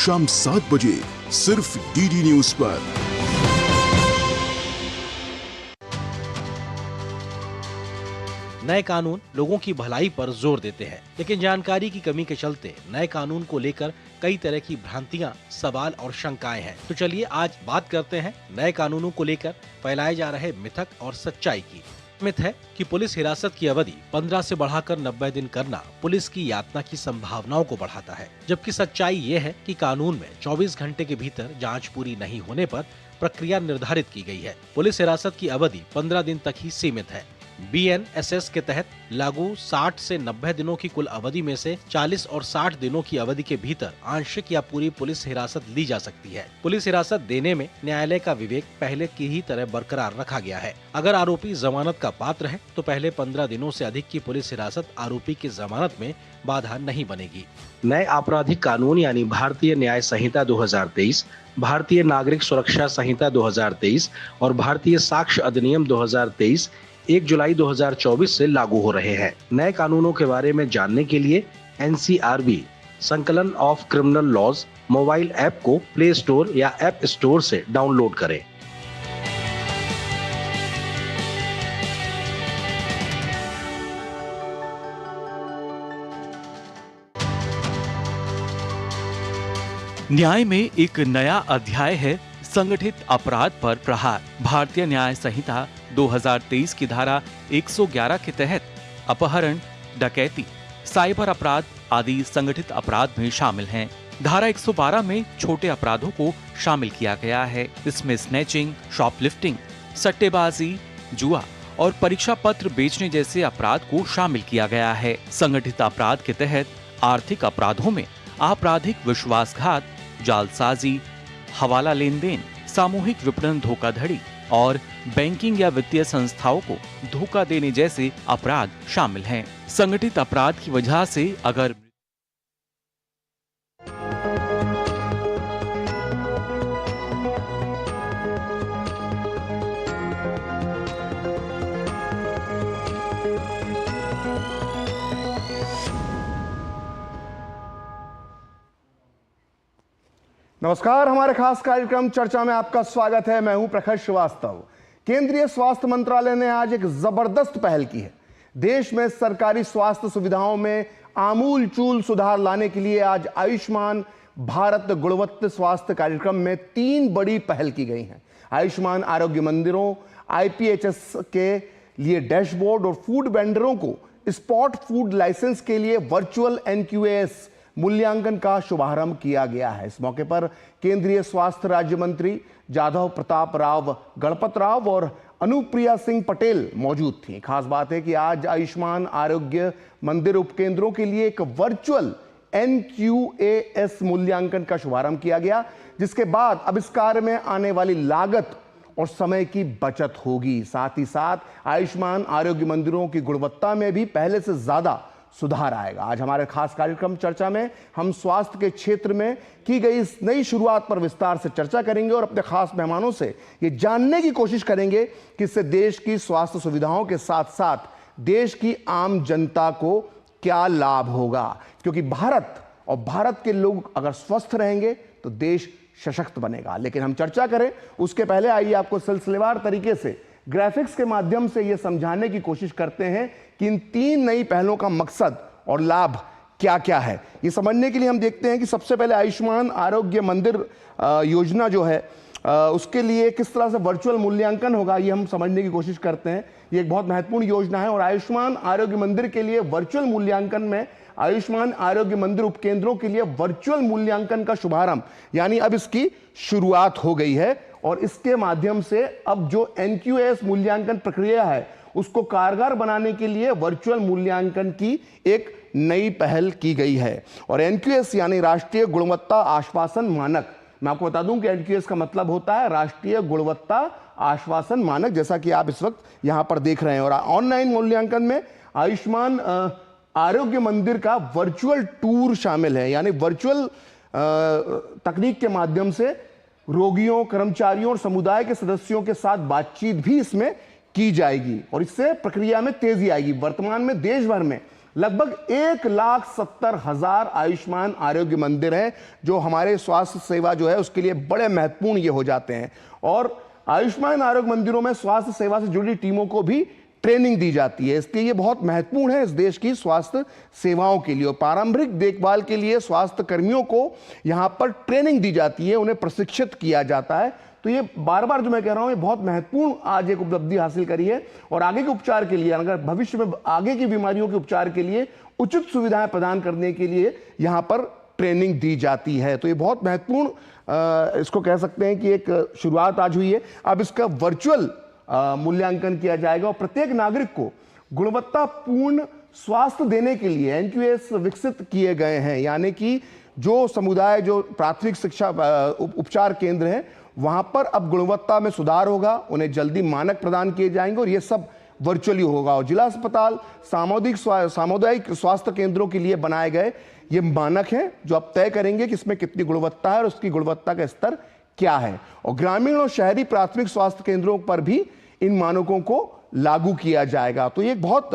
शाम 7 बजे सिर्फ डीडी न्यूज पर। नए कानून लोगों की भलाई पर जोर देते हैं, लेकिन जानकारी की कमी के चलते नए कानून को लेकर कई तरह की भ्रांतियां, सवाल और शंकाएं हैं। तो चलिए आज बात करते हैं नए कानूनों को लेकर फैलाए जा रहे मिथक और सच्चाई की। मिथ है कि पुलिस हिरासत की अवधि 15 से बढ़ाकर 90 दिन करना पुलिस की यातना की संभावनाओं को बढ़ाता है, जबकि सच्चाई ये है कि कानून में 24 घंटे के भीतर जांच पूरी नहीं होने पर प्रक्रिया निर्धारित की गई है। पुलिस हिरासत की अवधि 15 दिन तक ही सीमित है। BNSS के तहत लागू 60 से 90 दिनों की कुल अवधि में से 40 और 60 दिनों की अवधि के भीतर आंशिक या पूरी पुलिस हिरासत ली जा सकती है। पुलिस हिरासत देने में न्यायालय का विवेक पहले की ही तरह बरकरार रखा गया है। अगर आरोपी जमानत का पात्र है तो पहले 15 दिनों से अधिक की पुलिस हिरासत आरोपी की जमानत में बाधा नहीं बनेगी। नए आपराधिक कानून यानी भारतीय न्याय संहिता 2023, भारतीय नागरिक सुरक्षा संहिता 2023 और भारतीय साक्ष्य अधिनियम 2023 1 जुलाई 2024 से लागू हो रहे हैं। नए कानूनों के बारे में जानने के लिए NCRB संकलन of criminal laws mobile app को प्ले स्टोर या ऐप स्टोर से डाउनलोड करें। न्याय में एक नया अध्याय है संगठित अपराध पर प्रहार। भारतीय न्याय संहिता 2023 की धारा 111 के तहत अपहरण, डकैती, साइबर अपराध आदि संगठित अपराध में शामिल हैं। धारा 112 में छोटे अपराधों को शामिल किया गया है। इसमें स्नैचिंग, शॉपलिफ्टिंग, सट्टेबाजी, जुआ और परीक्षा पत्र बेचने जैसे अपराध को शामिल किया गया है। संगठित अपराध के तहत आर्थिक अपराधों में आपराधिक विश्वासघात, जालसाजी, हवाला लेन देन, सामूहिक विपणन धोखाधड़ी और बैंकिंग या वित्तीय संस्थाओं को धोखा देने जैसे अपराध शामिल हैं। संगठित अपराध की वजह से अगर नमस्कार, हमारे खास कार्यक्रम चर्चा में आपका स्वागत है। मैं हूं प्रखर श्रीवास्तव। केंद्रीय स्वास्थ्य मंत्रालय ने आज एक जबरदस्त पहल की है। देश में सरकारी स्वास्थ्य सुविधाओं में आमूल चूल सुधार लाने के लिए आज आयुष्मान भारत गुणवत्ता स्वास्थ्य कार्यक्रम में 3 बड़ी पहल की गई हैं। आयुष्मान आरोग्य मंदिरों, IPHS के लिए डैशबोर्ड और फूड वेंडरों को स्पॉट फूड लाइसेंस के लिए वर्चुअल NQAS मूल्यांकन का शुभारंभ किया गया है। इस मौके पर केंद्रीय स्वास्थ्य राज्य मंत्री जाधव प्रताप राव गणपत राव और अनुप्रिया सिंह पटेल मौजूद थी। खास बात है कि आज आयुष्मान आरोग्य मंदिर उपकेंद्रों के लिए एक वर्चुअल NQAS मूल्यांकन का शुभारंभ किया गया, जिसके बाद अब इस कार्य में आने वाली लागत और समय की बचत होगी। साथ ही साथ आयुष्मान आरोग्य मंदिरों की गुणवत्ता में भी पहले से ज्यादा सुधार आएगा। आज हमारे खास कार्यक्रम चर्चा में हम स्वास्थ्य के क्षेत्र में की गई इस नई शुरुआत पर विस्तार से चर्चा करेंगे और अपने खास मेहमानों से ये जानने की कोशिश करेंगे कि इससे देश की स्वास्थ्य सुविधाओं के साथ साथ देश की आम जनता को क्या लाभ होगा। क्योंकि भारत के लोग अगर स्वस्थ रहेंगे तो देश सशक्त बनेगा। लेकिन हम चर्चा करें उसके पहले आइए आपको सिलसिलेवार तरीके से ग्राफिक्स के माध्यम से यह समझाने की कोशिश करते हैं कि इन 3 नई पहलों का मकसद और लाभ क्या क्या है। ये समझने के लिए हम देखते हैं कि सबसे पहले आयुष्मान आरोग्य मंदिर योजना जो है उसके लिए किस तरह से वर्चुअल मूल्यांकन होगा, ये हम समझने की कोशिश करते हैं। ये एक बहुत महत्वपूर्ण योजना है और आयुष्मान आरोग्य मंदिर के लिए वर्चुअल मूल्यांकन में आयुष्मान आरोग्य मंदिर उपकेंद्रों के लिए वर्चुअल मूल्यांकन का शुभारंभ यानी अब इसकी शुरुआत हो गई है और इसके माध्यम से अब जो NQAS मूल्यांकन प्रक्रिया है उसको कारगर बनाने के लिए वर्चुअल मूल्यांकन की एक नई पहल की गई है। और NQAS यानी राष्ट्रीय गुणवत्ता आश्वासन मानक, मैं आपको बता दूं कि NQAS का मतलब होता है राष्ट्रीय गुणवत्ता आश्वासन मानक, जैसा कि आप इस वक्त यहां पर देख रहे हैं। और ऑनलाइन मूल्यांकन में आयुष्मान आरोग्य मंदिर का वर्चुअल टूर शामिल है, यानी वर्चुअल तकनीक के माध्यम से रोगियों, कर्मचारियों और समुदाय के सदस्यों के साथ बातचीत भी इसमें की जाएगी और इससे प्रक्रिया में तेजी आएगी। वर्तमान में देश भर में लगभग 1,70,000 आयुष्मान आरोग्य मंदिर हैं जो हमारे स्वास्थ्य सेवा जो है उसके लिए बड़े महत्वपूर्ण ये हो जाते हैं। और आयुष्मान आरोग्य मंदिरों में स्वास्थ्य सेवा से जुड़ी टीमों को भी ट्रेनिंग दी जाती है, इसलिए ये बहुत महत्वपूर्ण है इस देश की स्वास्थ्य सेवाओं के लिए। और पारंपरिक देखभाल के लिए स्वास्थ्य कर्मियों को यहाँ पर ट्रेनिंग दी जाती है, उन्हें प्रशिक्षित किया जाता है। तो ये बार बार जो मैं कह रहा हूँ ये बहुत महत्वपूर्ण आज एक उपलब्धि हासिल करी है। और आगे के उपचार के लिए, अगर भविष्य में आगे की बीमारियों के उपचार के लिए उचित सुविधाएं प्रदान करने के लिए यहाँ पर ट्रेनिंग दी जाती है। तो ये बहुत महत्वपूर्ण इसको कह सकते हैं कि एक शुरुआत आज हुई है। अब इसका वर्चुअल मूल्यांकन किया जाएगा और प्रत्येक नागरिक को गुणवत्तापूर्ण स्वास्थ्य देने के लिए एनक्यूएस विकसित किए गए हैं, यानी कि जो समुदाय जो प्राथमिक शिक्षा उपचार केंद्र हैं वहां पर अब गुणवत्ता में सुधार होगा, उन्हें जल्दी मानक प्रदान किए जाएंगे और ये सब वर्चुअली होगा। और जिला अस्पताल सामुदायिक स्वास्थ्य केंद्रों के लिए बनाए गए ये मानक हैं जो अब तय करेंगे कि इसमें कितनी गुणवत्ता है और उसकी गुणवत्ता का स्तर क्या है। और ग्रामीण और शहरी प्राथमिक स्वास्थ्य केंद्रों पर भी इन मानकों को लागू किया जाएगा। तो ये एक बहुत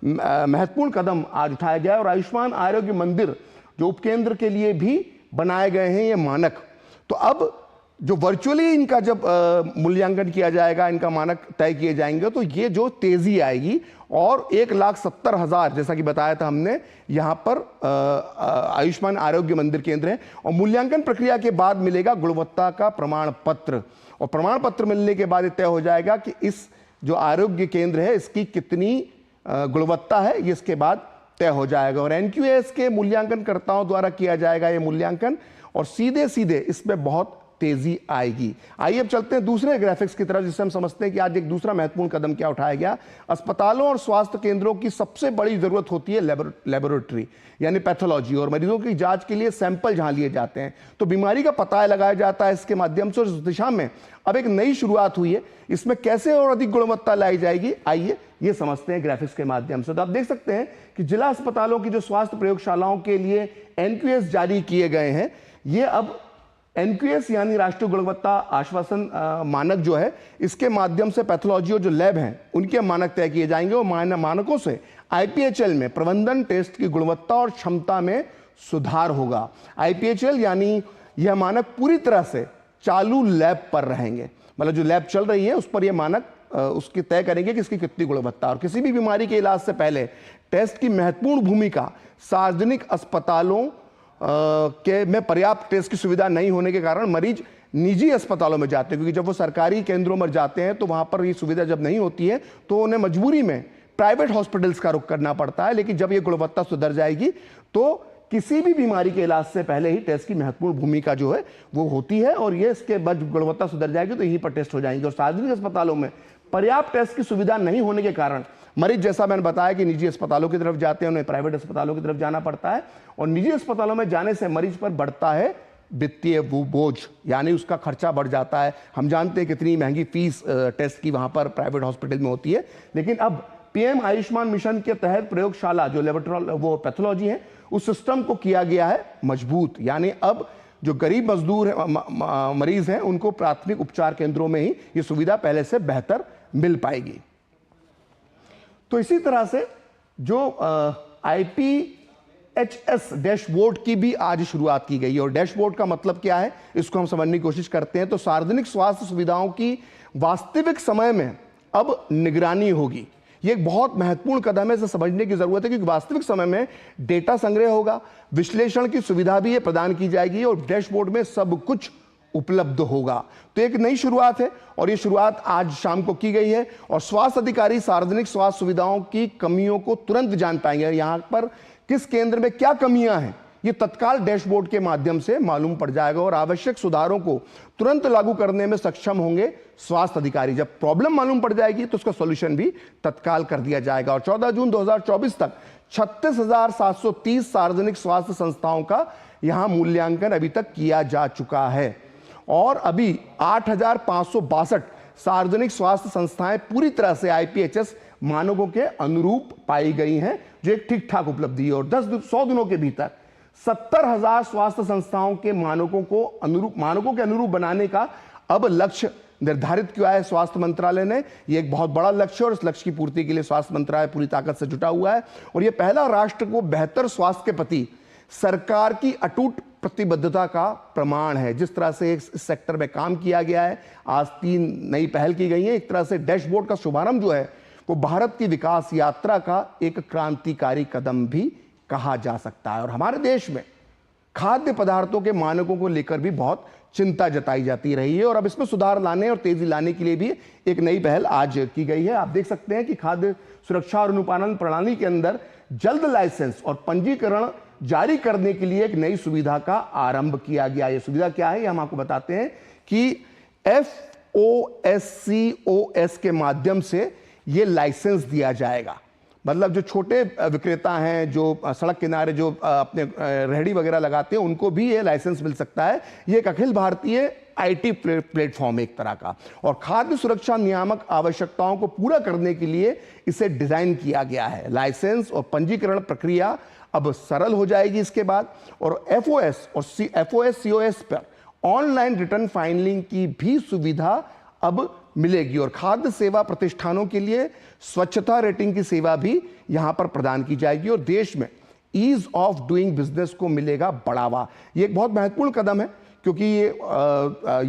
महत्वपूर्ण कदम आज उठाया गया है। और आयुष्मान आरोग्य मंदिर जो उपकेंद्र के लिए भी बनाए गए हैं ये मानक, तो अब जो वर्चुअली इनका जब मूल्यांकन किया जाएगा, इनका मानक तय किए जाएंगे, तो ये जो तेजी आएगी। और 1,70,000 जैसा कि बताया था हमने यहाँ पर आयुष्मान आरोग्य मंदिर केंद्र है। और मूल्यांकन प्रक्रिया के बाद मिलेगा गुणवत्ता का प्रमाण पत्र, और प्रमाण पत्र मिलने के बाद ये तय हो जाएगा कि इस जो आरोग्य केंद्र है इसकी कितनी गुणवत्ता है, ये इसके बाद तय हो जाएगा। और एनक्यूएस के मूल्यांकनकर्ताओं द्वारा किया जाएगा ये मूल्यांकन, और सीधे सीधे इसमें बहुत तेजी आएगी। आइए अब चलते हैं दूसरे ग्राफिक्स की तरफ, जिससे हम समझते हैं कि आज एक दूसरा महत्वपूर्ण कदम क्या उठाया गया। अस्पतालों और स्वास्थ्य केंद्रों की सबसे बड़ी जरूरत होती है लेबोरेटरी यानी पैथोलॉजी, और मरीजों की जांच के लिए सैंपल जहां लिए जाते हैं तो बीमारी का पता लगाया जाता है इसके माध्यम से। और इस दिशा में अब एक नई शुरुआत हुई है, इसमें कैसे और अधिक गुणवत्ता लाई जाएगी आइए ये समझते हैं ग्राफिक्स के माध्यम से। तो आप देख सकते हैं कि जिला अस्पतालों की जो स्वास्थ्य प्रयोगशालाओं के लिए एनक्यूएस जारी किए गए हैं, ये अब एनक्यूएस यानी राष्ट्रीय गुणवत्ता आश्वासन मानक जो है, इसके माध्यम से पैथोलॉजी और जो लैब हैं उनके मानक तय किए जाएंगे। और मानकों से आईपीएचएल में प्रबंधन टेस्ट की गुणवत्ता और क्षमता में सुधार होगा। आईपीएचएल यानी यह मानक पूरी तरह से चालू लैब पर रहेंगे, मतलब जो लैब चल रही है उस पर यह मानक उसकी तय करेंगे कि इसकी कितनी गुणवत्ता। और किसी भी बीमारी के इलाज से पहले टेस्ट की महत्वपूर्ण भूमिका सार्वजनिक अस्पतालों के में पर्याप्त टेस्ट की सुविधा नहीं होने के कारण मरीज निजी अस्पतालों में जाते हैं, क्योंकि जब वो सरकारी केंद्रों में जाते हैं तो वहां पर ये सुविधा जब नहीं होती है तो उन्हें मजबूरी में प्राइवेट हॉस्पिटल्स का रुख करना पड़ता है। लेकिन जब ये गुणवत्ता सुधर जाएगी तो किसी भी बीमारी के इलाज से पहले ही टेस्ट की महत्वपूर्ण भूमिका जो है वो होती है, और ये इसके बाद गुणवत्ता सुधर जाएगी तो यहीं पर टेस्ट हो जाएंगे। और सार्वजनिक अस्पतालों में पर्याप्त टेस्ट की सुविधा नहीं होने के कारण मरीज, जैसा मैंने बताया कि निजी अस्पतालों की तरफ जाते हैं, उन्हें प्राइवेट अस्पतालों की तरफ जाना पड़ता है। और निजी अस्पतालों में जाने से मरीज पर बढ़ता है वित्तीय बोझ, यानी उसका खर्चा बढ़ जाता है। हम जानते हैं कितनी महंगी फीस टेस्ट की वहां पर प्राइवेट हॉस्पिटल में होती है। लेकिन अब पीएम आयुष्मान मिशन के तहत प्रयोगशाला जो लेबोरेटरी वो पैथोलॉजी है उस सिस्टम को किया गया है मजबूत, यानी अब जो गरीब मजदूर मरीज हैं उनको प्राथमिक उपचार केंद्रों में ही ये सुविधा पहले से बेहतर मिल पाएगी। तो इसी तरह से जो आईपीएचएस डैशबोर्ड की भी आज शुरुआत की गई है। और डैशबोर्ड का मतलब क्या है इसको हम समझने की कोशिश करते हैं। तो सार्वजनिक स्वास्थ्य सुविधाओं की वास्तविक समय में अब निगरानी होगी। ये एक बहुत महत्वपूर्ण कदम है, इसे समझने की जरूरत है, क्योंकि वास्तविक समय में डेटा संग्रह होगा, विश्लेषण की सुविधा भी ये प्रदान की जाएगी और डैशबोर्ड में सब कुछ उपलब्ध होगा। तो एक नई शुरुआत है और ये शुरुआत आज शाम को की गई है। और स्वास्थ्य अधिकारी सार्वजनिक स्वास्थ्य सुविधाओं की कमियों को तुरंत जान पाएंगे। यहाँ पर किस केंद्र में क्या कमियां हैं ये तत्काल डैशबोर्ड के माध्यम से मालूम पड़ जाएगा, और आवश्यक सुधारों को तुरंत लागू करने में सक्षम होंगे स्वास्थ्य अधिकारी। जब प्रॉब्लम मालूम पड़ जाएगी तो उसका सॉल्यूशन भी तत्काल कर दिया जाएगा। और 14 जून 2024 तक 36,730 सार्वजनिक स्वास्थ्य संस्थाओं का यहां मूल्यांकन अभी तक किया जा चुका है, और अभी 8,562 सार्वजनिक स्वास्थ्य संस्थाएं पूरी तरह से आईपीएचएस मानकों के अनुरूप पाई गई हैं, जो एक ठीक ठाक उपलब्धि है। और 100 दिनों के भीतर 70,000 स्वास्थ्य संस्थाओं के मानकों के अनुरूप बनाने का अब लक्ष्य निर्धारित किया है स्वास्थ्य मंत्रालय ने। ये एक बहुत बड़ा लक्ष्य है और इस लक्ष्य की पूर्ति के लिए स्वास्थ्य मंत्रालय पूरी ताकत से जुटा हुआ है। और ये पहला राष्ट्र को बेहतर स्वास्थ्य के प्रति सरकार की अटूट प्रतिबद्धता का प्रमाण है। जिस तरह से इस सेक्टर में काम किया गया है, आज 3 नई पहल की गई है। एक तरह से डैशबोर्ड का शुभारंभ जो है वो भारत की विकास यात्रा का एक क्रांतिकारी कदम भी कहा जा सकता है। और हमारे देश में खाद्य पदार्थों के मानकों को लेकर भी बहुत चिंता जताई जाती रही है और अब इसमें सुधार लाने और तेजी लाने के लिए भी एक नई पहल आज की गई है। आप देख सकते हैं कि खाद्य सुरक्षा और अनुपालन प्रणाली के अंदर जल्द लाइसेंस और पंजीकरण जारी करने के लिए एक नई सुविधा का आरंभ किया गया। यह सुविधा क्या है, ये हम आपको बताते हैं कि FOSCOS के माध्यम से ये लाइसेंस दिया जाएगा। मतलब जो छोटे विक्रेता हैं, जो सड़क किनारे जो अपने रेहड़ी वगैरह लगाते हैं, उनको भी ये लाइसेंस मिल सकता है। ये एक अखिल भारतीय IT प्लेटफॉर्म है एक तरह का, और खाद्य सुरक्षा नियामक आवश्यकताओं को पूरा करने के लिए इसे डिजाइन किया गया है। लाइसेंस और पंजीकरण प्रक्रिया अब सरल हो जाएगी इसके बाद, और FOSCOS पर ऑनलाइन रिटर्न फाइलिंग की भी सुविधा अब मिलेगी। और खाद्य सेवा प्रतिष्ठानों के लिए स्वच्छता रेटिंग की सेवा भी यहां पर प्रदान की जाएगी और देश में ईज ऑफ डूइंग बिजनेस को मिलेगा बढ़ावा। ये एक बहुत महत्वपूर्ण कदम है क्योंकि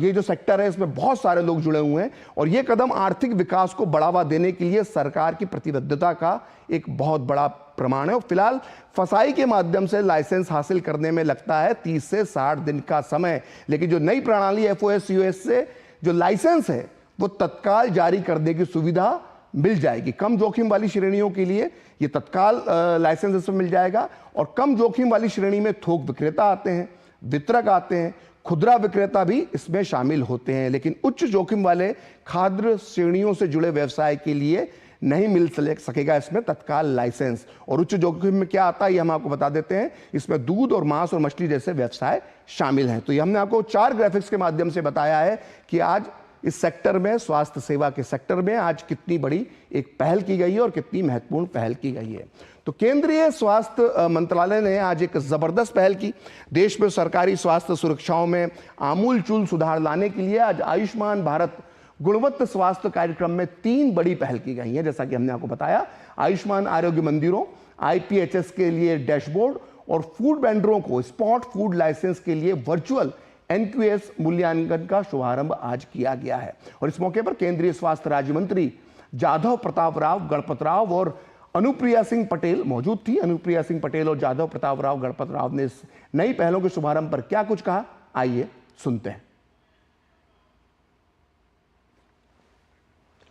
ये जो सेक्टर है इसमें बहुत सारे लोग जुड़े हुए हैं और ये कदम आर्थिक विकास को बढ़ावा देने के लिए सरकार की प्रतिबद्धता का एक बहुत बड़ा प्रमाण है। और फिलहाल फसाई के माध्यम से लाइसेंस हासिल करने में लगता है 30 से 60 दिन का समय, लेकिन जो नई प्रणाली FOSCOS से जो लाइसेंस है वो तत्काल जारी करने की सुविधा मिल जाएगी। कम जोखिम वाली श्रेणियों के लिए ये तत्काल लाइसेंस इसमें मिल जाएगा और कम जोखिम वाली श्रेणी में थोक विक्रेता आते हैं, वितरक आते हैं, खुदरा विक्रेता भी इसमें शामिल होते हैं। लेकिन उच्च जोखिम वाले खाद्य श्रेणियों से जुड़े व्यवसाय के लिए नहीं मिल सकेगा इसमें तत्काल लाइसेंस। और उच्च जोखिम में क्या आता है ये हम आपको बता देते हैं। इसमें दूध और मांस और मछली जैसे व्यवसाय शामिल हैं। तो ये हमने आपको 4 ग्राफिक्स के माध्यम से बताया है कि आज इस सेक्टर में, स्वास्थ्य सेवा के सेक्टर में आज कितनी बड़ी एक पहल की गई है और कितनी महत्वपूर्ण पहल की गई है। तो केंद्रीय स्वास्थ्य मंत्रालय ने आज एक जबरदस्त पहल की। देश में सरकारी स्वास्थ्य सुरक्षाओं में आमूलचूल सुधार लाने के लिए आज आयुष्मान भारत गुणवत्ता स्वास्थ्य कार्यक्रम में 3 बड़ी पहल की गई हैं। जैसा कि हमने आपको बताया, आयुष्मान आरोग्य मंदिरों, IPHS के लिए डैशबोर्ड और फूड वेंडरों को स्पॉट फूड लाइसेंस के लिए वर्चुअल NQS मूल्यांकन का शुभारंभ आज किया गया है। और इस मौके पर केंद्रीय स्वास्थ्य राज्य मंत्री जाधव प्रताप राव गणपत राव और अनुप्रिया सिंह पटेल मौजूद थी। अनुप्रिया सिंह पटेल और जाधव प्रताप राव गणपत राव ने इस नई पहलों के शुभारंभ पर क्या कुछ कहा, आइए सुनते हैं।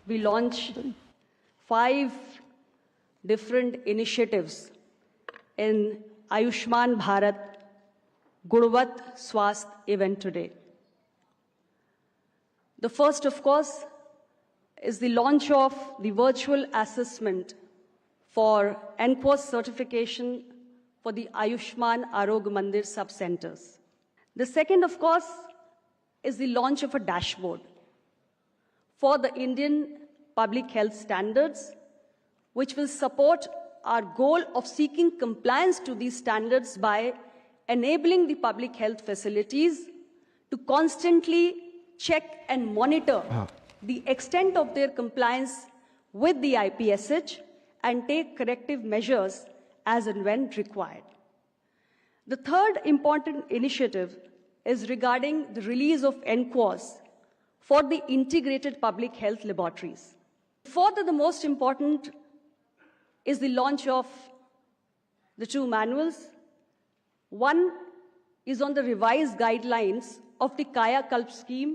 We launched 5 different initiatives in Ayushman Bharat Gurvat Swasth event today. The first, of course, is the launch of the virtual assessment for NQS certification for the Ayushman Arogya Mandir sub-centers. The second, of course, is the launch of a dashboard for the Indian public health standards, which will support our goal of seeking compliance to these standards by enabling the public health facilities to constantly check and monitor the extent of their compliance with the IPSH and take corrective measures as and when required. The third important initiative is regarding the release of NQS for the integrated public health laboratories. Fourth and the most important is the launch of the 2 manuals. One is on the revised guidelines of the Kaya Kalp scheme.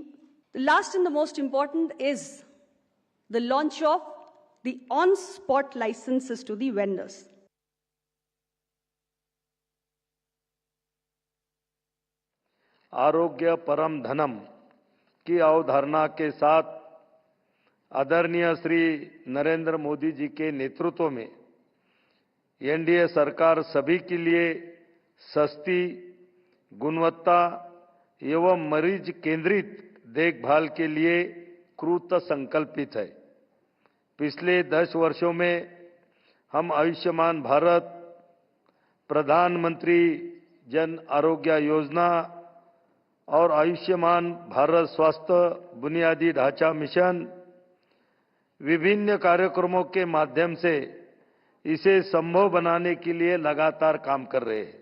The last and the most important is the launch of the on-spot licenses to the vendors. आरोग्य परम धनम की अवधारणा के साथ आदरणीय श्री नरेंद्र मोदी जी के नेतृत्व में एनडीए सरकार सभी के लिए सस्ती, गुणवत्ता एवं मरीज केंद्रित देखभाल के लिए कृत संकल्पित है। पिछले 10 वर्षों में हम आयुष्मान भारत, प्रधानमंत्री जन आरोग्य योजना और आयुष्मान भारत स्वास्थ्य बुनियादी ढांचा मिशन विभिन्न कार्यक्रमों के माध्यम से इसे संभव बनाने के लिए लगातार काम कर रहे हैं।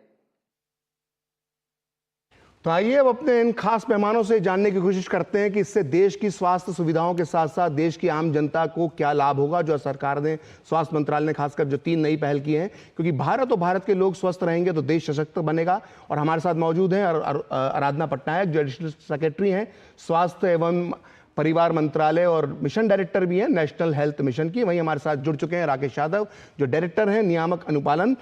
तो आइए अब अपने इन खास मेहमानों से जानने की कोशिश करते हैं कि इससे देश की स्वास्थ्य सुविधाओं के साथ साथ देश की आम जनता को क्या लाभ होगा। जो सरकार ने, स्वास्थ्य मंत्रालय ने खासकर जो 3 नई पहल की हैं, क्योंकि भारत और भारत के लोग स्वस्थ रहेंगे तो देश सशक्त बनेगा। और हमारे साथ मौजूद हैं आराधना पटनायक, जो एडिशनल सेक्रेटरी हैं स्वास्थ्य एवं परिवार मंत्रालय और मिशन डायरेक्टर भी हैं नेशनल हेल्थ मिशन की। वहीं हमारे साथ जुड़ चुके हैं राकेश यादव, जो डायरेक्टर हैं नियामक अनुपालन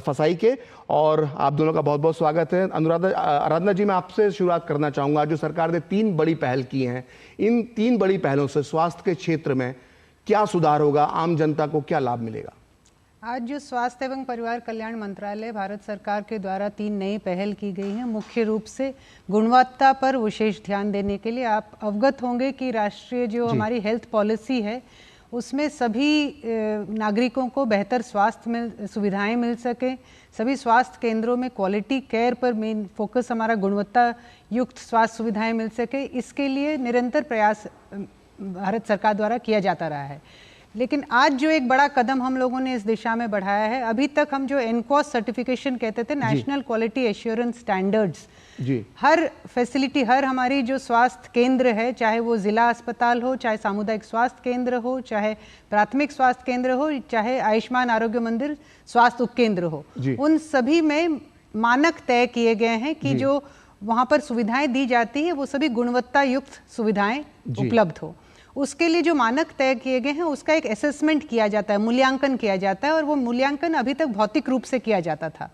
फसाई के। और आप दोनों का बहुत बहुत स्वागत है। आराधना जी, मैं आपसे शुरुआत करना चाहूँगा। जो सरकार ने 3 बड़ी पहल की हैं, इन 3 बड़ी पहलों से स्वास्थ्य के क्षेत्र में क्या सुधार होगा, आम जनता को क्या लाभ मिलेगा? आज जो स्वास्थ्य एवं परिवार कल्याण मंत्रालय भारत सरकार के द्वारा 3 नई पहल की गई हैं, मुख्य रूप से गुणवत्ता पर विशेष ध्यान देने के लिए। आप अवगत होंगे कि राष्ट्रीय जो हमारी हेल्थ पॉलिसी है उसमें सभी नागरिकों को बेहतर स्वास्थ्य सुविधाएं मिल सकें। सभी स्वास्थ्य केंद्रों में क्वालिटी केयर पर मेन फोकस हमारा गुणवत्ता युक्त स्वास्थ्य सुविधाएं मिल सके, इसके लिए निरंतर प्रयास भारत सरकार द्वारा किया जाता रहा है। लेकिन आज जो एक बड़ा कदम हम लोगों ने इस दिशा में बढ़ाया है, अभी तक हम जो एनकॉस सर्टिफिकेशन कहते थे, नेशनल क्वालिटी एश्योरेंस स्टैंडर्ड्स, हर फैसिलिटी, हर हमारी जो स्वास्थ्य केंद्र है, चाहे वो जिला अस्पताल हो, चाहे सामुदायिक स्वास्थ्य केंद्र हो, चाहे प्राथमिक स्वास्थ्य केंद्र हो, चाहे आयुष्मान आरोग्य मंदिर स्वास्थ्य उपकेंद्र हो, उन सभी में मानक तय किए गए हैं कि जो वहाँ पर सुविधाएं दी जाती है वो सभी गुणवत्ता युक्त सुविधाएं उपलब्ध हो। उसके लिए जो मानक तय किए गए हैं उसका एक असेसमेंट किया जाता है, मूल्यांकन किया जाता है। और वो मूल्यांकन अभी तक भौतिक रूप से किया जाता था।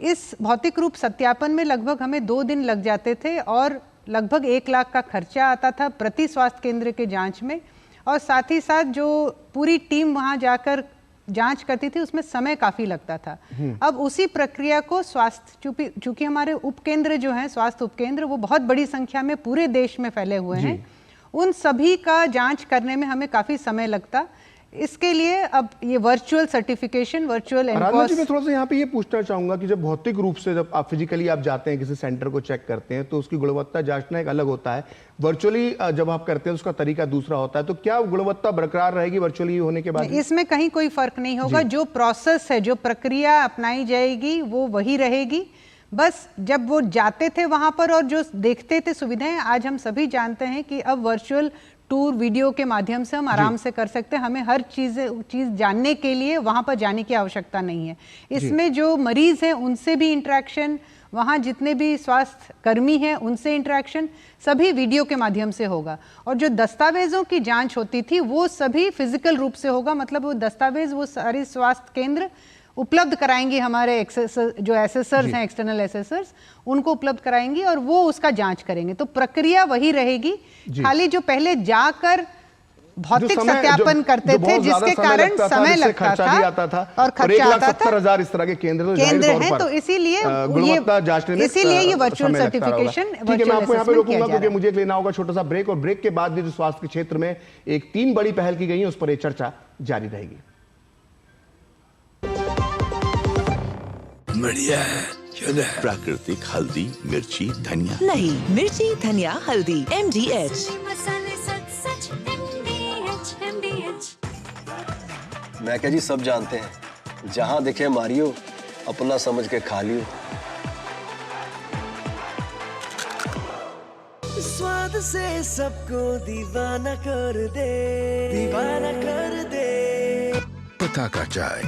इस भौतिक रूप सत्यापन में लगभग हमें 2 दिन लग जाते थे और लगभग 1 लाख का खर्चा आता था प्रति स्वास्थ्य केंद्र के जांच में। और साथ ही साथ जो पूरी टीम वहां जाकर जांच करती थी उसमें समय काफी लगता था। अब उसी प्रक्रिया को स्वास्थ्य, चूंकि हमारे उपकेंद्र जो हैं, स्वास्थ्य उपकेंद्र, वो बहुत बड़ी संख्या में पूरे देश में फैले हुए हैं, उन सभी का जांच करने में हमें काफी समय लगता। इसके लिए अब ये वर्चुअल सर्टिफिकेशन, वर्चुअल एनकॉस। मैं थोड़ा सा यहाँ पे ये पूछना चाहूंगा कि जब भौतिक रूप से जब आप फिजिकली आप जाते हैं किसी सेंटर को चेक करते हैं तो उसकी गुणवत्ता जांचना एक अलग होता है, वर्चुअली जब आप करते हैं उसका तरीका दूसरा होता है, तो क्या गुणवत्ता बरकरार रहेगी वर्चुअली होने के बाद? इसमें कहीं कोई फर्क नहीं होगा। जो प्रोसेस है, जो प्रक्रिया अपनाई जाएगी वो वही रहेगी। बस जब वो जाते थे वहां पर और जो देखते थे सुविधाएं, आज हम सभी जानते हैं कि अब वर्चुअल टूर वीडियो के माध्यम से हम आराम से कर सकते हैं। हमें हर चीज जानने के लिए वहां पर जाने की आवश्यकता नहीं है। इसमें जो मरीज हैं उनसे भी इंटरेक्शन, वहां जितने भी स्वास्थ्य कर्मी हैं उनसे इंटरेक्शन सभी वीडियो के माध्यम से होगा। और जो दस्तावेजों की जांच होती थी वो सभी फिजिकल रूप से होगा। मतलब वो दस्तावेज वो सारे स्वास्थ्य केंद्र उपलब्ध कराएंगे, हमारे जो एसेसर्स हैं, एक्सटर्नल एसेसर्स, उनको उपलब्ध कराएंगे और वो उसका जांच करेंगे। तो प्रक्रिया वही रहेगी, खाली जो पहले जाकर भौतिक सत्यापन करते थे जिसके कारण समय लगता था और खर्चा आता था। 70,000 इस तरह के केंद्र हैं, तो इसीलिए ये वर्चुअल सर्टिफिकेशन। ठीक है, मैं आपको यहाँ पे रोकूंगा क्योंकि मुझे लेना होगा छोटा सा ब्रेक, और ब्रेक के बाद भी जो स्वास्थ्य के क्षेत्र में एक 3 बड़ी पहल की गई है उस पर एक चर्चा जारी रहेगी। बढ़िया है, प्राकृतिक हल्दी, मिर्ची, धनिया नहीं, मिर्ची, धनिया, हल्दी, MDH। मैं क्या जी, सब जानते हैं, जहां दिखे मारियो, अपना समझ के खा लियो। स्वाद से सबको दीवाना कर दे, दीवाना कर दे। पता का चाय,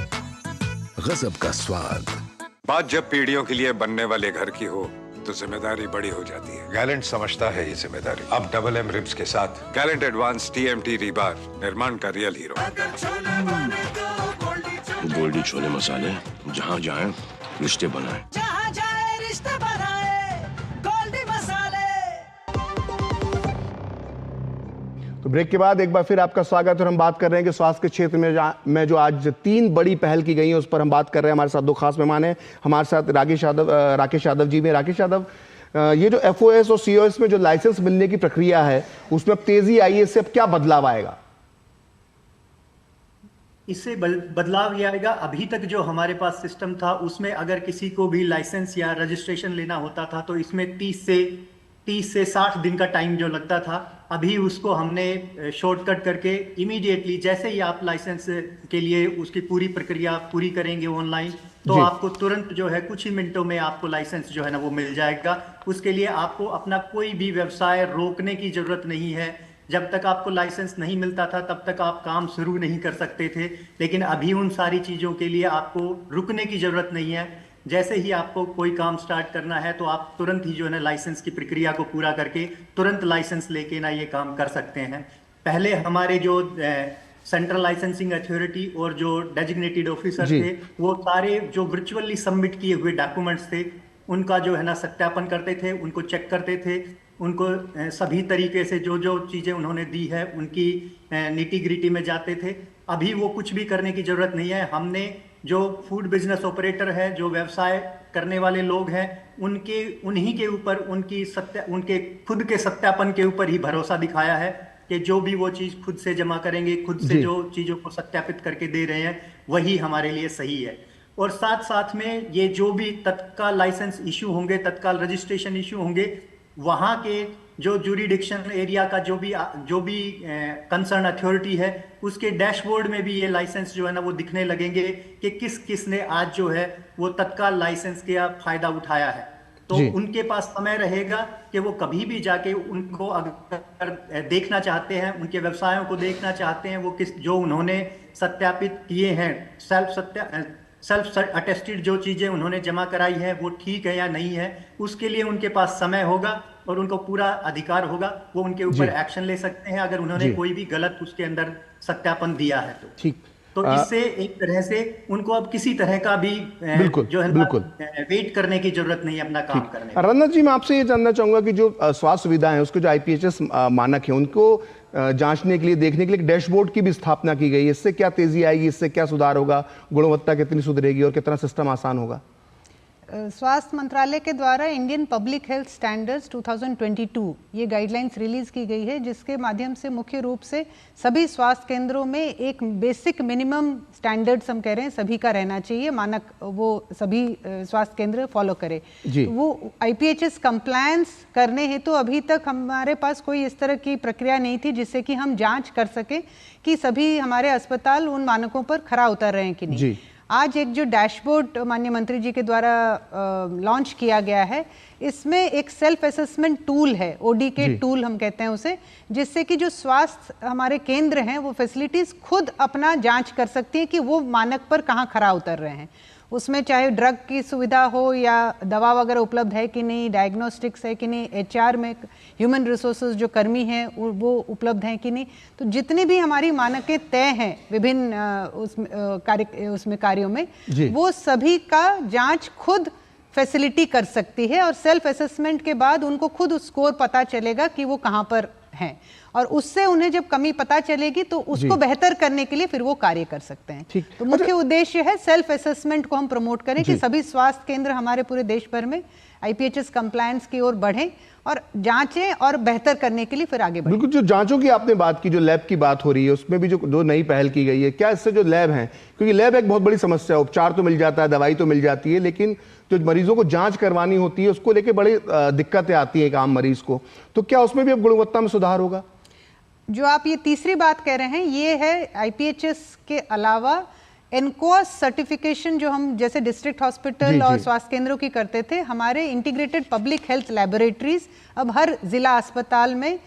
गजब का स्वाद। बात जब पीढ़ियों के लिए बनने वाले घर की हो तो जिम्मेदारी बड़ी हो जाती है। गैलेंट समझता है ये जिम्मेदारी। अब डबल M रिब्स के साथ गैलेंट एडवांस TMT रीबार, निर्माण का रियल हीरो। गोल्डी छोले मसाले, जहाँ जाए रिश्ते बनाए, जहाँ जाए रिश्ते बनाए, गोल्डी मसाले। तो ब्रेक के बाद एक बार फिर आपका स्वागत है। और हम बात कर रहे हैं कि स्वास्थ्य के क्षेत्र में जो आज 3 बड़ी पहल की गई है उस पर हम बात कर रहे हैं। हमारे साथ 2 खास मेहमान हैं। हमारे साथ राकेश यादव जी में। राकेश यादव, ये जो FOS और COS में जो लाइसेंस मिलने की प्रक्रिया है उसमें अब तेजी आई है, इससे अब क्या बदलाव आएगा? इससे बदलाव ये आएगा, अभी तक जो हमारे पास सिस्टम था उसमें अगर किसी को भी लाइसेंस या रजिस्ट्रेशन लेना होता था तो इसमें 30 से 30 से 60 दिन का टाइम जो लगता था, अभी उसको हमने शॉर्टकट करके इमीडिएटली जैसे ही आप लाइसेंस के लिए उसकी पूरी प्रक्रिया पूरी करेंगे ऑनलाइन, तो आपको तुरंत जो है कुछ ही मिनटों में आपको लाइसेंस जो है ना वो मिल जाएगा। उसके लिए आपको अपना कोई भी व्यवसाय रोकने की जरूरत नहीं है। जब तक आपको लाइसेंस नहीं मिलता था तब तक आप काम शुरू नहीं कर सकते थे, लेकिन अभी उन सारी चीज़ों के लिए आपको रुकने की जरूरत नहीं है। जैसे ही आपको कोई काम स्टार्ट करना है तो आप तुरंत ही जो है ना लाइसेंस की प्रक्रिया को पूरा करके तुरंत लाइसेंस लेके ना ये काम कर सकते हैं। पहले हमारे जो सेंट्रल लाइसेंसिंग अथॉरिटी और जो डेजिग्नेटेड ऑफिसर थे, वो सारे जो वर्चुअली सबमिट किए हुए डॉक्यूमेंट्स थे उनका जो है ना सत्यापन करते थे, उनको चेक करते थे, उनको सभी तरीके से जो जो चीज़ें उन्होंने दी है उनकी निटी ग्रिटी में जाते थे। अभी वो कुछ भी करने की जरूरत नहीं है। हमने जो फूड बिजनेस ऑपरेटर है, जो व्यवसाय करने वाले लोग हैं, उन्हीं के ऊपर उनके खुद के सत्यापन के ऊपर ही भरोसा दिखाया है कि जो भी वो चीज़ खुद से जमा करेंगे, खुद से जो चीज़ों को सत्यापित करके दे रहे हैं वही हमारे लिए सही है। और साथ साथ में ये जो भी तत्काल लाइसेंस इशू होंगे, तत्काल रजिस्ट्रेशन इशू होंगे, वहाँ के जो जुरिडिक्शन एरिया का जो भी कंसर्न अथॉरिटी है उसके डैशबोर्ड में भी ये लाइसेंस जो है ना वो दिखने लगेंगे कि किस किस ने आज जो है वो तत्काल लाइसेंस का फायदा उठाया है। तो उनके पास समय रहेगा कि वो कभी भी जाके उनको अगर देखना चाहते हैं, उनके व्यवसायों को देखना चाहते हैं, वो जो उन्होंने सत्यापित किए हैं, सेल्फ अटेस्टेड जो चीजें उन्होंने जमा कराई है वो ठीक है या नहीं है, उसके लिए उनके पास समय होगा और उनको पूरा अधिकार होगा। वो उनके ऊपर एक्शन ले सकते हैं अगर उन्होंने कोई भी गलत उसके अंदर सत्यापन दिया है तो। ठीक। तो इससे एक तरह से उनको अब किसी तरह का भी जो है वेट करने की जरूरत नहीं है अपना काम करने में। रनत जी, मैं आपसे ये जानना चाहूंगा कि जो स्वास्थ्य सुविधाएं हैं उसके जो IPHS मानक है उनको जांचने के लिए, देखने के लिए एक डैशबोर्ड की भी स्थापना की गई है। इससे क्या तेजी आएगी, इससे क्या सुधार होगा, गुणवत्ता कितनी सुधरेगी और कितना सिस्टम आसान होगा? स्वास्थ्य मंत्रालय के द्वारा इंडियन पब्लिक हेल्थ स्टैंडर्ड्स 2022 ये गाइडलाइंस रिलीज की गई है, जिसके माध्यम से मुख्य रूप से सभी स्वास्थ्य केंद्रों में एक बेसिक मिनिमम स्टैंडर्ड्स हम कह रहे हैं सभी का रहना चाहिए, मानक वो सभी स्वास्थ्य केंद्र फॉलो करे। वो IPHS कंप्लायंस करने हेतु तो अभी तक हमारे पास कोई इस तरह की प्रक्रिया नहीं थी जिससे कि हम जाँच कर सके कि सभी हमारे अस्पताल उन मानकों पर खरा उतर रहे हैं कि नहीं। आज एक जो डैशबोर्ड माननीय मंत्री जी के द्वारा लॉन्च किया गया है, इसमें एक सेल्फ असेसमेंट टूल है, ODK टूल हम कहते हैं उसे, जिससे कि जो स्वास्थ्य हमारे केंद्र हैं वो फैसिलिटीज़ खुद अपना जांच कर सकती हैं कि वो मानक पर कहाँ खरा उतर रहे हैं। उसमें चाहे ड्रग की सुविधा हो या दवा वगैरह उपलब्ध है कि नहीं, डायग्नोस्टिक्स है कि नहीं, HR में ह्यूमन रिसोर्सेज जो कर्मी हैं वो उपलब्ध हैं कि नहीं। तो जितनी भी हमारी मानकें तय हैं विभिन्न उसमें कार्यों में, वो सभी का जांच खुद फैसिलिटी कर सकती है और सेल्फ असेसमेंट के बाद उनको खुद स्कोर पता चलेगा कि वो कहाँ पर हैं, और उससे उन्हें जब कमी पता चलेगी तो उसको बेहतर करने के लिए फिर वो कार्य कर सकते हैं। तो मुख्य उद्देश्य है सेल्फ असेसमेंट को हम प्रमोट करें कि सभी स्वास्थ्य केंद्र हमारे पूरे देश भर में IPHS कंप्लायंस की ओर बढ़ें और जांचें और बेहतर करने के लिए फिर आगे बढ़ें। बिल्कुल, जो जांचों की आपने बात की, जो लैब की बात हो रही है, उसमें भी जो नई पहल की गई है, क्या इससे जो लैब हैं, क्योंकि लैब एक बहुत बड़ी समस्या है, उपचार तो मिल जाता है, दवाई तो मिल जाती है, लेकिन जो मरीजों को जांच करवानी होती है उसको लेके बड़ी दिक्कतें आती है एक आम मरीज को, तो क्या उसमें भी अब गुणवत्ता में सुधार होगा? जो आप ये तीसरी बात कह रहे हैं ये है IPHS के अलावा NQOS सर्टिफिकेशन जो हम जैसे डिस्ट्रिक्ट हॉस्पिटल और स्वास्थ्य केंद्रों की करते थे, हमारे इंटीग्रेटेड पब्लिक हेल्थ लैबोरेटरीज अब हर जिला अस्पताल में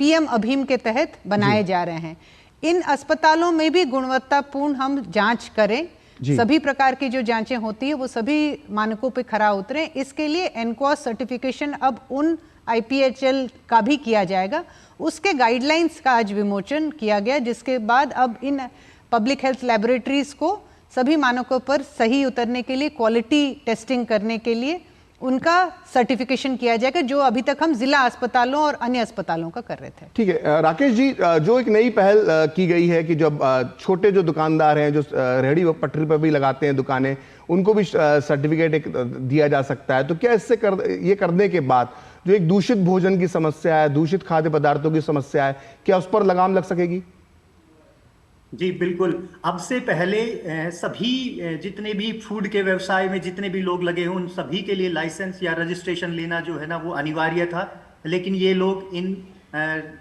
PM अभियान के तहत बनाए जा रहे हैं। इन अस्पतालों में भी गुणवत्तापूर्ण हम जांच करें, सभी प्रकार की जो जांचें होती है वो सभी मानकों पे खरा उतरे। इसके लिए NQOS सर्टिफिकेशन अब उन IPHL का भी किया जाएगा। उसके गाइडलाइंस का आज विमोचन किया गया, जिसके बाद अब इन पब्लिक हेल्थ लैबोरेटरीज को सभी मानकों पर सही उतरने के लिए, क्वालिटी टेस्टिंग करने के लिए उनका सर्टिफिकेशन किया जाएगा, जो अभी तक हम जिला अस्पतालों और अन्य अस्पतालों का कर रहे थे। ठीक है राकेश जी, जो एक नई पहल की गई है कि जब छोटे जो दुकानदार हैं, जो रेहड़ी पटरी पर भी लगाते हैं दुकानें, उनको भी सर्टिफिकेट दिया जा सकता है, तो क्या इससे ये करने के बाद जो एक दूषित भोजन की समस्या है, दूषित खाद्य पदार्थों की समस्या है, क्या उस पर लगाम लग सकेगी? जी बिल्कुल। अब से पहले सभी जितने भी फूड के व्यवसाय में जितने भी लोग लगे हों, उन सभी के लिए लाइसेंस या रजिस्ट्रेशन लेना जो है ना वो अनिवार्य था। लेकिन ये लोग इन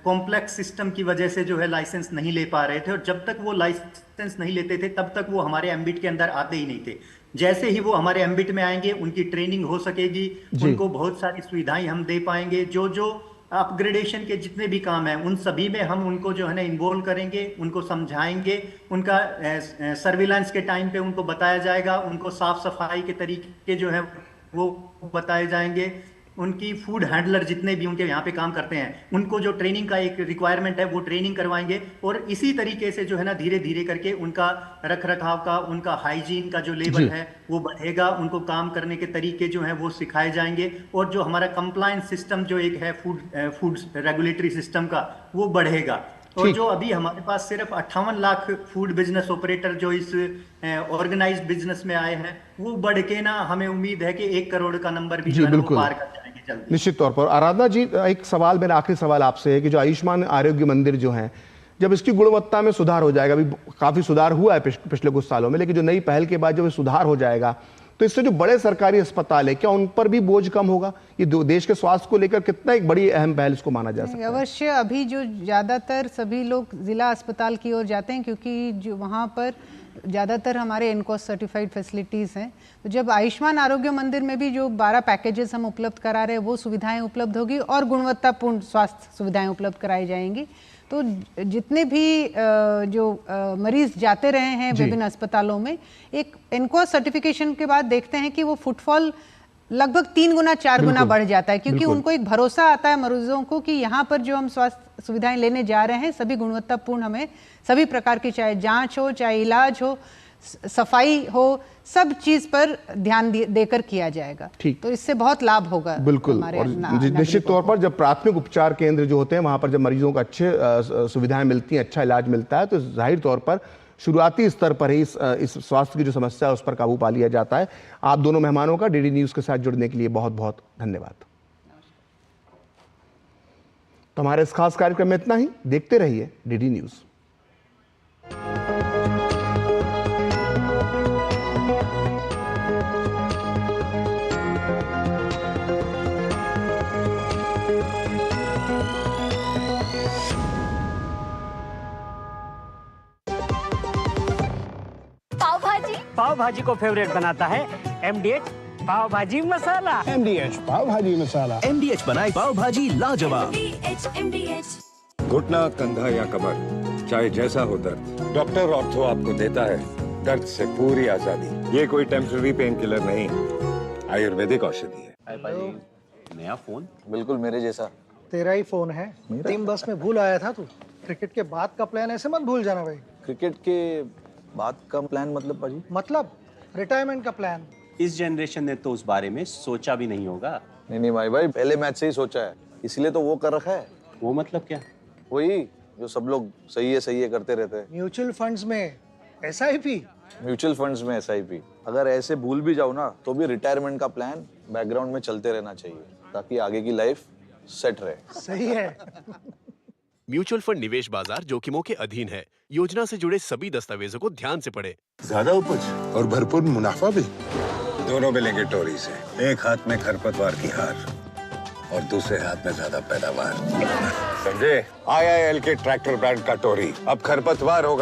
कॉम्प्लेक्स सिस्टम की वजह से जो है लाइसेंस नहीं ले पा रहे थे, और जब तक वो लाइसेंस नहीं लेते थे तब तक वो हमारे एम्बिट के अंदर आते ही नहीं थे। जैसे ही वो हमारे एम्बिट में आएंगे उनकी ट्रेनिंग हो सकेगी, उनको बहुत सारी सुविधाएं हम दे पाएंगे। जो अपग्रेडेशन के जितने भी काम हैं उन सभी में हम उनको जो है ना इन्वॉल्व करेंगे, उनको समझाएंगे, उनका सर्विलांस के टाइम पे उनको बताया जाएगा, उनको साफ सफाई के तरीके जो है वो बताए जाएंगे, उनकी फूड हैंडलर जितने भी उनके यहाँ पे काम करते हैं उनको जो ट्रेनिंग का एक रिक्वायरमेंट है वो ट्रेनिंग करवाएंगे, और इसी तरीके से जो है ना धीरे धीरे करके उनका रख रखाव का, उनका हाइजीन का जो लेवल है वो बढ़ेगा, उनको काम करने के तरीके जो हैं वो सिखाए जाएंगे, और जो हमारा कंप्लायंस सिस्टम जो एक है फूड रेगुलेटरी सिस्टम का वो बढ़ेगा। और जो अभी हमारे पास सिर्फ 58 लाख फूड बिजनेस ऑपरेटर जो इस ऑर्गेनाइज्ड बिजनेस में आए हैं वो बढ़ के ना हमें उम्मीद है कि 1 करोड़ का नंबर भी जो है वो पार कर जाएंगे जल्दी। निश्चित तौर पर। आराधना जी, एक सवाल, मेरा आखिरी सवाल आपसे है कि जो आयुष्मान आरोग्य मंदिर जो है, जब इसकी गुणवत्ता में सुधार हो जाएगा, अभी काफी सुधार हुआ है पिछले कुछ सालों में, लेकिन जो नई पहल के बाद जब सुधार हो जाएगा तो इससे जो बड़े सरकारी अस्पताल है क्या उन पर भी बोझ कम होगा? ये देश के स्वास्थ्य को लेकर कितना एक बड़ी अहम पहल इसको माना जा सकता है? अवश्य। अभी जो ज्यादातर सभी लोग जिला अस्पताल की ओर जाते हैं क्योंकि जो वहाँ पर ज़्यादातर हमारे इनकोस सर्टिफाइड फैसिलिटीज़ हैं। तो जब आयुष्मान आरोग्य मंदिर में भी जो 12 पैकेजेस हम उपलब्ध करा रहे हैं वो सुविधाएं उपलब्ध होगी और गुणवत्तापूर्ण स्वास्थ्य सुविधाएं उपलब्ध कराई जाएंगी। तो जितने भी जो मरीज जाते रहे हैं विभिन्न अस्पतालों में, एक इनकोस सर्टिफिकेशन के बाद देखते हैं कि वो फुटफॉल लगभग 3 गुना 4 गुना बढ़ जाता है, क्योंकि उनको एक भरोसा आता है मरीजों को कि यहाँ पर जो हम स्वास्थ्य सुविधाएं लेने जा रहे हैं सभी गुणवत्तापूर्ण, हमें सभी प्रकार की, चाहे जांच हो, चाहे इलाज हो, सफाई हो, सब चीज पर ध्यान देकर किया जाएगा। तो इससे बहुत लाभ होगा। बिल्कुल। और निश्चित तौर पर जब प्राथमिक उपचार केंद्र जो होते हैं वहां पर जब मरीजों को अच्छे सुविधाएं मिलती हैं, अच्छा इलाज मिलता है, तो जाहिर तौर पर शुरुआती स्तर पर ही इस स्वास्थ्य की जो समस्या है उस पर काबू पा लिया जाता है। आप दोनों मेहमानों का डीडी न्यूज के साथ जुड़ने के लिए बहुत बहुत धन्यवाद। तो हमारे इस खास कार्यक्रम में इतना ही। देखते रहिए डीडी न्यूज। पाव भाजी को फेवरेट बनाता है MDH पाव भाजी मसाला। MDH पाव भाजी मसाला। MDH बनाए पाव भाजी लाजवाब। घुटना, कंधा या कमर, चाहे जैसा हो दर्द, डॉक्टर ऑर्थो आपको देता है दर्द से पूरी आजादी। ये कोई टेम्पररी पेन किलर नहीं, आयुर्वेदिक औषधि है। नया फोन? बिल्कुल मेरे जैसा। तेरा ही फोन है। टीम बस में भूल आया था तू। क्रिकेट के बाद का प्लान ऐसे मत भूल जाना भाई। क्रिकेट के बाद का प्लान मतलब पाजी? मतलब रिटायरमेंट का प्लान। इस जनरेशन ने तो उस बारे में सोचा भी नहीं होगा। नहीं भाई पहले मैच से ही सोचा है, इसलिए तो वो कर रखा है। वो मतलब क्या? वही जो सब लोग सही है करते रहते हैं। म्यूचुअल फंड्स में SIP। म्यूचुअल फंड्स में SIP। अगर ऐसे भूल भी जाओ ना तो भी रिटायरमेंट का प्लान बैकग्राउंड में चलते रहना चाहिए ताकि आगे की लाइफ सेट रहे। सही है। म्यूचुअल फंड निवेश बाजार जोखिमों के अधीन है। योजना से जुड़े सभी दस्तावेजों को ध्यान से पढ़ें। ज्यादा उपज और भरपूर मुनाफा भी, दोनों मिलेंगे टोरी से। एक हाथ में खरपतवार की हार और दूसरे हाथ में ज्यादा पैदावार। समझे? IIL के ट्रैक्टर ब्रांड का टोरी अब खरपतवार होगा।